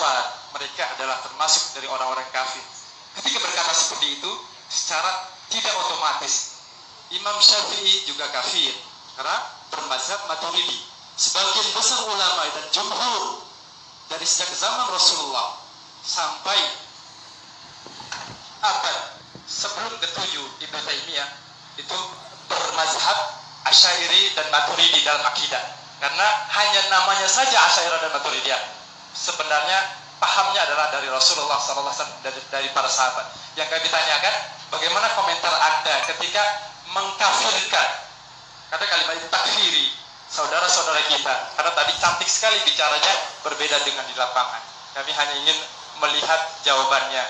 kufar, mereka adalah termasuk dari orang-orang kafir. Ketika berkata seperti itu, secara tidak otomatis Imam Syafi'i juga kafir karena bermazhab Maturidi. Sebagian besar ulama dan jumhur dari sejak zaman Rasulullah sampai abad sebelum ke-7 Ibnu Taimiyah itu bermazhab Asy'ari dan Maturidi dalam akidah. Karena hanya namanya saja Asy'ari dan Maturidi, sebenarnya pahamnya adalah dari Rasulullah SAW, dari para sahabat. Yang kami tanyakan, bagaimana komentar Anda ketika mengkafirkan, kata kalimat itu takfiri saudara-saudara kita, karena tadi cantik sekali bicaranya, berbeda dengan di lapangan. Kami hanya ingin melihat jawabannya.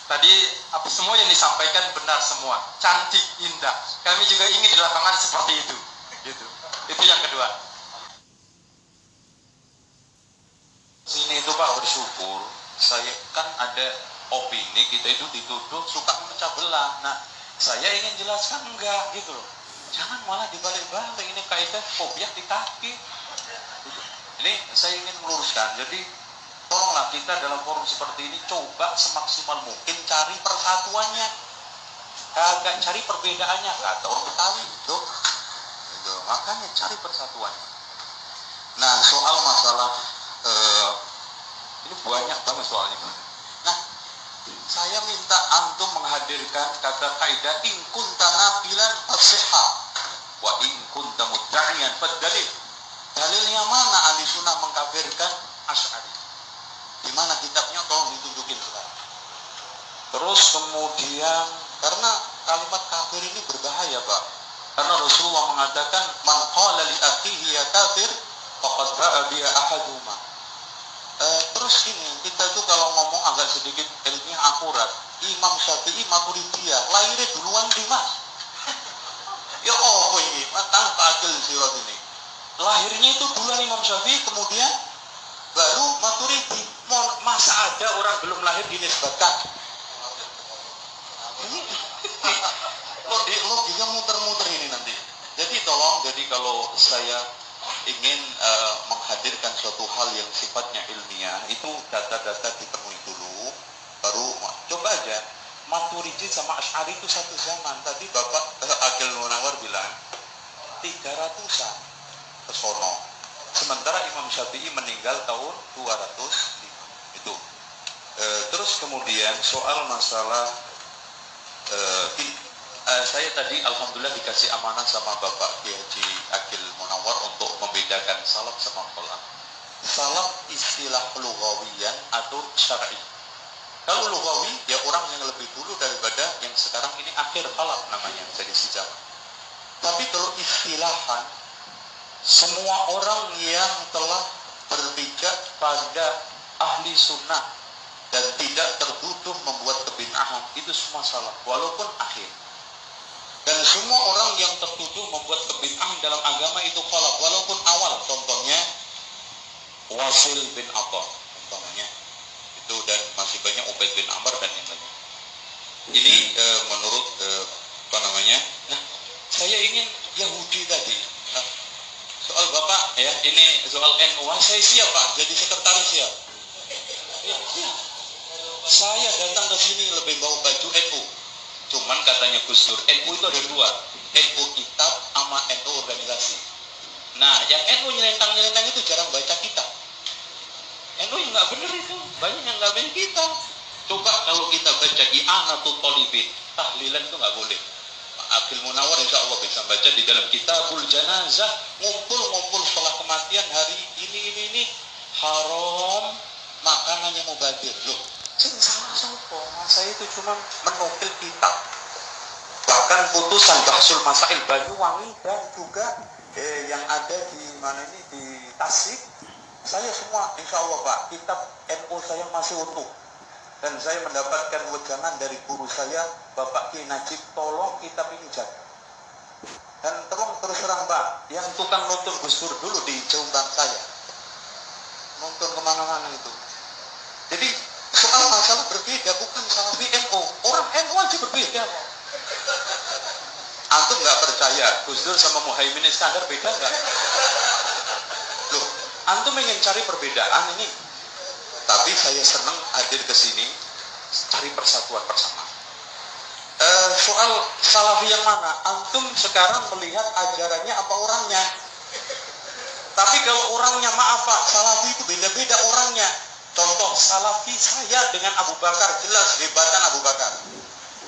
Tadi apa semua yang disampaikan benar semua, cantik, indah. Kami juga ingin di lapangan seperti itu, gitu. Itu yang kedua. Sini itu Pak, bersyukur saya kan ada opini kita itu dituduh suka memecah belah. Nah, saya ingin jelaskan enggak gitu loh. Jangan malah dibalik-balik, ini kaidah fobiah di kaki. Ini saya ingin meluruskan. Jadi tolonglah kita dalam forum seperti ini coba semaksimal mungkin cari persatuannya. Kagak cari perbedaannya, kata orang Betawi itu. Makanya cari persatuannya. Nah, soal masalah ini banyak banget soalnya. Nah, saya minta antum menghadirkan kata kaidah in kunta nafilan fasihha wa in kunta mudda'iyan fadalil. Dalilnya mana ahli sunnah mengkafirkan Asy'ari? Di mana kitabnya, tolong ditunjukin sekarang. Terus kemudian karena kalimat kafir ini berbahaya, Pak. Karena Rasulullah mengatakan man qala li akhihi ya kafir faqad ba'a bi ahaduma. Terus ini kita tuh kalau ngomong agak sedikit ilmiah akurat, Imam Syafi'i Maturidiyah lahirnya duluan di Mas. Ya oh ini tanpa akil sirat ini. Lahirnya itu duluan Imam Syafi'i, kemudian baru Maturidi. Masa ada orang belum lahir dinisbatkan? Ini logika muter-muter ini nanti. Jadi tolong, jadi kalau saya ingin menghadirkan suatu hal yang sifatnya ilmiah, itu data-data dipenuhi dulu, baru coba aja. Maturidi sama Asy'ari itu satu zaman. Tadi Bapak Akil Munawar bilang 300-an ke sono. Sementara Imam Syafi'i meninggal tahun 205 itu. Terus kemudian soal masalah saya tadi alhamdulillah dikasih amanah sama Bapak Kiai Haji Akil Munawar untuk membedakan salaf sama khalaf. Salaf istilah lughawiyan atau syar'i. Kalau lughawi ya orang yang lebih dulu daripada yang sekarang ini akhir khalaf namanya, jadi sejarah. Tapi kalau istilahan, semua orang yang telah berpijak pada ahli sunnah dan tidak tertuduh membuat kebid'ahan, itu semua salaf, walaupun akhir. Dan semua orang yang tertuduh membuat kebid'ahan dalam agama itu khalaf, walaupun awal. Contohnya Wasil bin Atha, contohnya itu, dan masih banyak Ubaid bin Amr dan yang lain. Ini menurut Nah, saya ingin Yahudi tadi. Soal Bapak ya, ini soal NU, saya siap Pak, jadi sekretaris siap. Ya, siap. Saya datang ke sini lebih bawa baju NU. Cuman katanya Gus Dur, NU itu ada dua, NU kitab sama NU organisasi. Nah, yang NU nyelentang-nyelentang itu jarang baca kitab. NU yang nggak bener itu, banyak yang nggak bener kita. Coba kalau kita baca I'anatul Thalibin, tahlilan itu nggak boleh. Pak Akil Munawar insya Allah bisa baca di dalam Kitabul Janazah, ngumpul setelah kematian hari ini haram, makanannya mubazir. Loh, saya itu cuma menukil kitab. Bahkan putusan Bahsul Masail Banyuwangi dan juga yang ada di mana ini di Tasik, saya semua insya Allah Pak, kitab NU saya masih utuh. Dan saya mendapatkan wejangan dari guru saya Bapak Ki Najib, tolong kitab ini jaga. Dan terus terang Pak, yang tukang nuntun Gus Dur dulu di Jombang saya, nuntun kemana-mana itu. Jadi soal masalah berbeda bukan salah NU, orang NU aja berbeda. Antum nggak percaya Gus Dur sama Muhaimin Iskandar beda nggak? Loh, antum ingin cari perbedaan ini, tapi saya saya senang hadir ke sini cari persatuan bersama. Soal salafi yang mana? Antum sekarang melihat ajarannya apa orangnya? Tapi kalau orangnya, maaf Pak, salafi itu beda-beda orangnya. Contoh, salafi saya dengan Abu Bakar, jelas hebatan Abu Bakar.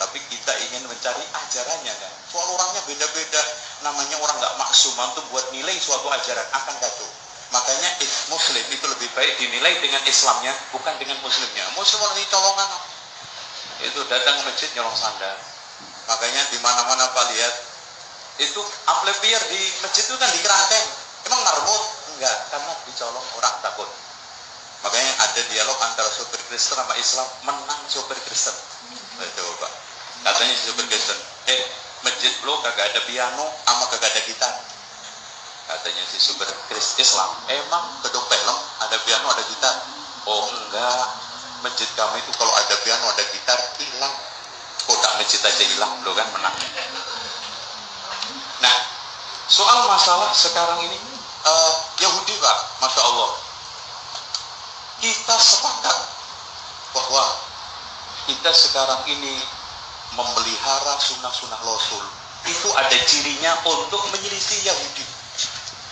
Tapi kita ingin mencari ajarannya kan. Soal orangnya beda-beda. Namanya orang nggak maksum, antum buat nilai suatu ajaran akan kacau. Makanya Muslim itu lebih baik dinilai dengan Islamnya, bukan dengan Muslimnya. Muslim orang ini colongan. Itu datang ke masjid nyolong sandal. Makanya di mana-mana Pak lihat, itu amplifier di masjid itu kan di kerangkeng. Emang marmut? Enggak, karena dicolong orang takut. Makanya ada dialog antara sopir Kristen sama Islam, menang sopir Kristen. Itu Pak. Katanya si sopir Kristen, masjid lo kagak ada piano, sama kagak ada gitar. Katanya si sopir Islam, emang gedung film ada piano ada gitar? Oh enggak, masjid kami itu kalau ada piano ada gitar hilang. Kotak masjid aja hilang, lo kan menang. Nah, soal masalah sekarang ini, Yahudi Pak, Masya Allah, kita sepakat bahwa kita sekarang ini memelihara sunnah-sunnah Rasul. Itu ada cirinya untuk menyelisih Yahudi.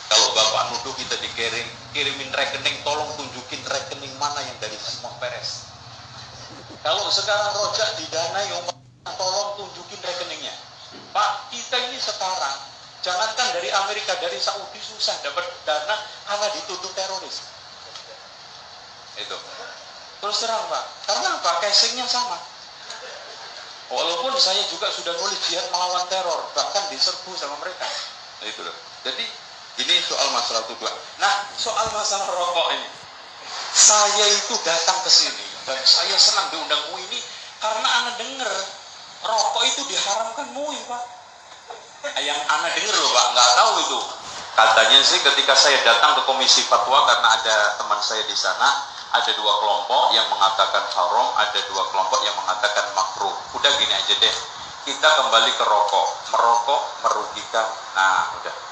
Kalau Bapak nuduh kita kirimin rekening, tolong tunjukin rekening mana yang dari Simon Peres. Kalau sekarang rojak didanai, tolong tunjukin rekeningnya. Pak, kita ini sekarang, jangankan dari Amerika, dari Saudi susah dapat dana, hanya dituduh teroris. Itu. Terus terang Pak, karena apa? Casingnya sama. Walaupun saya juga sudah nulis jihad melawan teror, bahkan diserbu sama mereka. Itu loh. Jadi ini soal masalah tuduhan. Nah, soal masalah rokok ini, saya itu datang ke sini dan saya senang diundang MUI ini karena anak dengar rokok itu diharamkan MUI Pak. Yang anak dengar loh Pak, nggak tahu itu. Katanya sih ketika saya datang ke komisi fatwa karena ada teman saya di sana, ada dua kelompok yang mengatakan haram, ada dua kelompok yang mengatakan makruh. Udah gini aja deh, kita kembali ke rokok. Merokok merugikan. Nah, udah.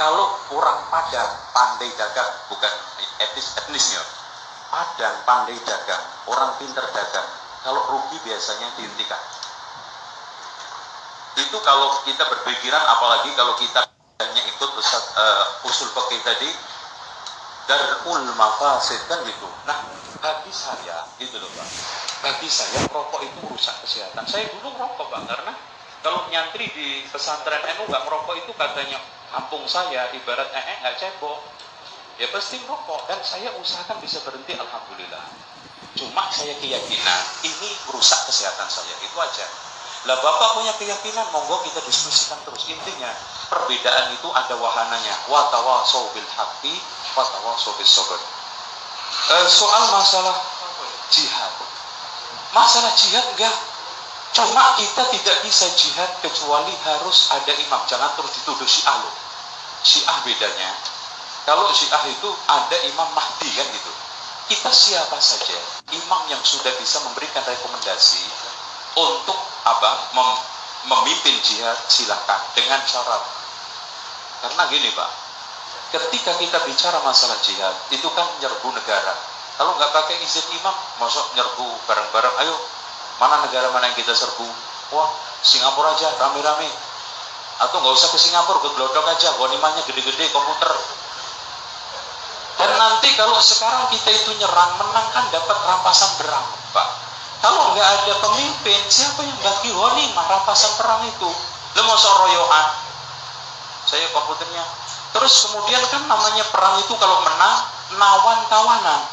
Kalau orang Padang pandai dagang, bukan etnisnya. Padang pandai dagang, orang pinter dagang. Kalau rugi biasanya dihentikan. Itu kalau kita berpikiran, apalagi kalau kita hanya ikut usul fikih tadi, darul mafasid kan gitu. Nah, bagi saya gitu loh Pak. Bagi saya rokok itu merusak kesehatan. Saya dulu merokok Pak, karena kalau nyantri di pesantren NU nggak merokok itu katanya kampung saya ibarat nggak cebok. Ya pasti merokok dan saya usahakan bisa berhenti, alhamdulillah. Cuma saya keyakinan ini merusak kesehatan saya, itu aja. Lah Bapak punya keyakinan, monggo kita diskusikan terus. Intinya perbedaan itu ada wahananya. Wa tawasau bil haqqi wa tawasau bis sabr. Soal masalah jihad. Masalah jihad enggak. Cuma kita tidak bisa jihad kecuali harus ada imam. Jangan terus dituduh Syiah loh. Syiah bedanya. Kalau Syiah itu ada Imam Mahdi kan gitu. Kita siapa saja imam yang sudah bisa memberikan rekomendasi untuk memimpin jihad, silakan dengan syarat. Karena gini Pak, ketika kita bicara masalah jihad itu kan nyerbu negara. Kalau nggak pakai izin imam, masuk nyerbu bareng-bareng. Ayo, mana negara mana yang kita serbu? Wah, Singapura aja rame-rame. Atau nggak usah ke Singapura, ke Glodok aja, ghanimahnya gede-gede, komputer. Dan nanti kalau sekarang kita itu nyerang, menang kan dapat rampasan perang Pak. Kalau nggak ada pemimpin, siapa yang bagi ghanimah rampasan perang itu? Lu mau royoan? Saya komputernya. Terus kemudian kan namanya perang itu kalau menang, nawan tawanan.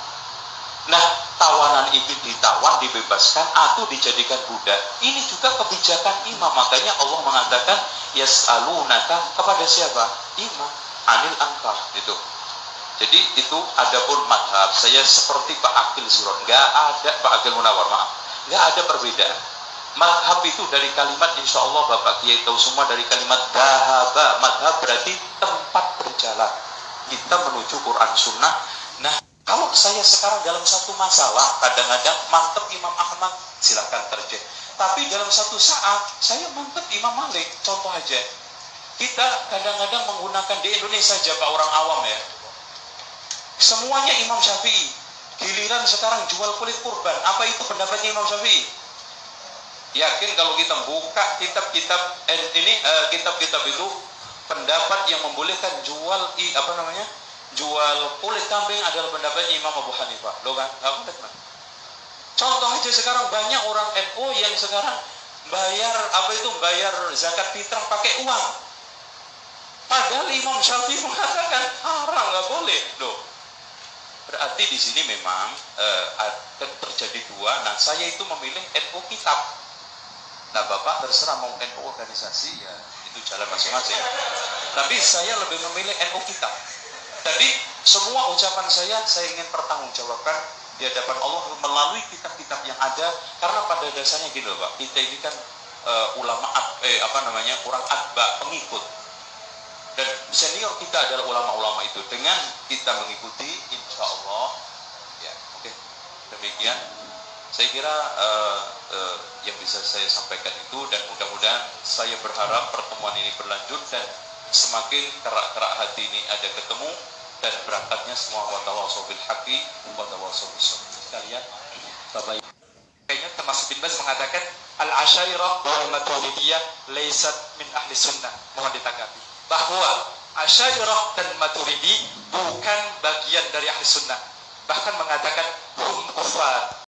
Nah, tawanan itu ditawan, dibebaskan, atau dijadikan budak. Ini juga kebijakan imam. Makanya Allah mengatakan, yas'alunaka kepada siapa? Imam. Anil angkar. Itu. Jadi itu adapun madhab. Saya seperti Pak Akil Suron. Nggak ada Pak Akil Munawar, maaf. Nggak ada perbedaan. Madhab itu dari kalimat, insya Allah Bapak Kiai tahu semua, dari kalimat dahaba. Madhab berarti tempat berjalan. Kita menuju Quran Sunnah. Nah, kalau saya sekarang dalam satu masalah, kadang-kadang mantep Imam Ahmad, silakan terjeh. Tapi dalam satu saat, saya mantep Imam Malik. Contoh aja. Kita kadang-kadang menggunakan di Indonesia saja Pak, orang awam ya. Semuanya Imam Syafi'i. Giliran sekarang jual kulit kurban. Apa itu pendapatnya Imam Syafi'i? Yakin kalau kita buka kitab-kitab kitab-kitab itu pendapat yang membolehkan jual jual kulit kambing adalah pendapatnya Imam Abu Hanifah. Loh kan? Contoh aja sekarang banyak orang NU yang sekarang bayar zakat fitrah pakai uang. Padahal Imam Syafi'i mengatakan haram, nggak boleh. Loh. Berarti di sini memang terjadi dua. Nah, saya itu memilih NU kitab. Nah, Bapak terserah mau NU organisasi, ya itu jalan masing-masing. Tapi saya lebih memilih NU kitab. Jadi semua ucapan saya ingin pertanggungjawabkan di hadapan Allah melalui kitab-kitab yang ada. Karena pada dasarnya gitu, Pak. Kita ini kan ulama orang atba, pengikut. Dan senior kita adalah ulama-ulama itu. Dengan kita mengikuti, insya Allah, ya oke. Demikian. Saya kira yang bisa saya sampaikan itu, dan mudah-mudahan saya berharap pertemuan ini berlanjut dan semakin kerak-kerak hati ini ada ketemu dan berangkatnya semua watawasau bil haqqi watawasau bis sabr. Sekalian, Bapak kayaknya termasuk bin Baz mengatakan al-asyairah wal maturidiyah laysat min ahli sunnah. Mohon ditanggapi bahwa Asy'ariyah dan Maturidi bukan bagian dari ahli sunnah, bahkan mengatakan hum kufar.